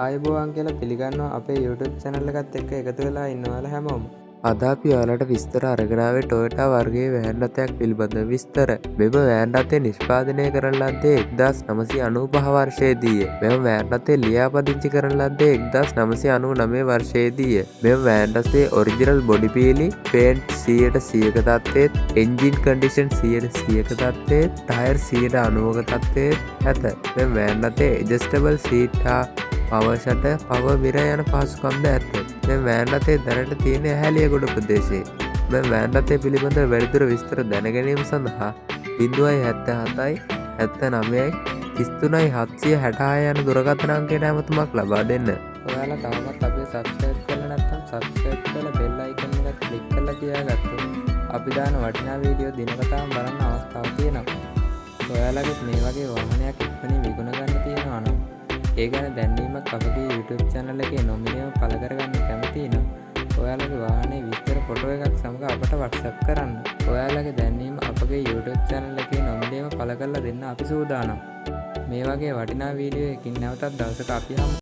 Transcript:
ආයුබෝවන් කියලා පිළිගන්නවා අපේ YouTube channel එකත් එක්ක එකතු වෙලා ඉන්නවල හැමෝම. අද අපි ඔයාලට විස්තර අරගෙන ආවේ Toyota වර්ගයේ වෑන් රථයක් පිළිබඳ විස්තර. මෙම වෑන් රථය නිෂ්පාදනය කරන ලද්දේ 1995 වර්ෂයේදීය. මෙම වෑන් රථය ලියාපදිංචි කරන ලද්දේ 1999 වර්ෂයේදීය. මෙම වෑන් රථයේ ඔරිජිනල් බොඩි පීලි, පේන්ට් 100%ක තත්ත්වයේත්, එන්ජින් කන්ඩිෂන් 100%ක තත්ත්වයේත්, ටයර් 90%ක තත්ත්වයේත් ඇත. මෙම වෑන් රථයේ ඇඩ්ජස්ටබල් සීට් හා පවර් ෂටර්, පවර් මිරර් යන පහසුකම්ද ඇත. මෙම වෑන් රථය දැනට තියෙන ඇහැලියගොඩ ප්‍රදේශයේ. මෙම වෑන් රථය පිළිබඳව වැඩිදුර විස්තර දැන ගැනීම සඳහා 077යි 79යි 33766 යන දුරකථන අංකයට ඇමතුමක් ලබා දෙන්න. ඔයාලා තවමත් අපේ subscribe කරලා නැත්නම් subscribe කරලා bell icon එක click කරලා තියාගත්තොත් අපි දාන වටිනා වීඩියෝ දිනපතාම බලන්න අවස්ථාවක් තියෙනවා. ඔයාලගෙත් මේ වගේ වාහනයක් ඉක්මනින් විකුණ ගන්න තියෙනවා නම් ඒ ගැන දැනීමක් අපගේ YouTube channel එකේ නොමිලේම පළ කරගන්න කැමති නම් ඔයාලගේ වාහනේ විස්තර ෆොටෝ එකක් සමග අපට WhatsApp කරන්න. ඔයාලගේ දැනීම අපගේ YouTube channel එකේ නොමිලේම පළ කරලා දෙන්න අපි සූදානම්. මේ වගේ වටිනා වීඩියෝ එකකින් නැවතත් දවසක අපි හමු.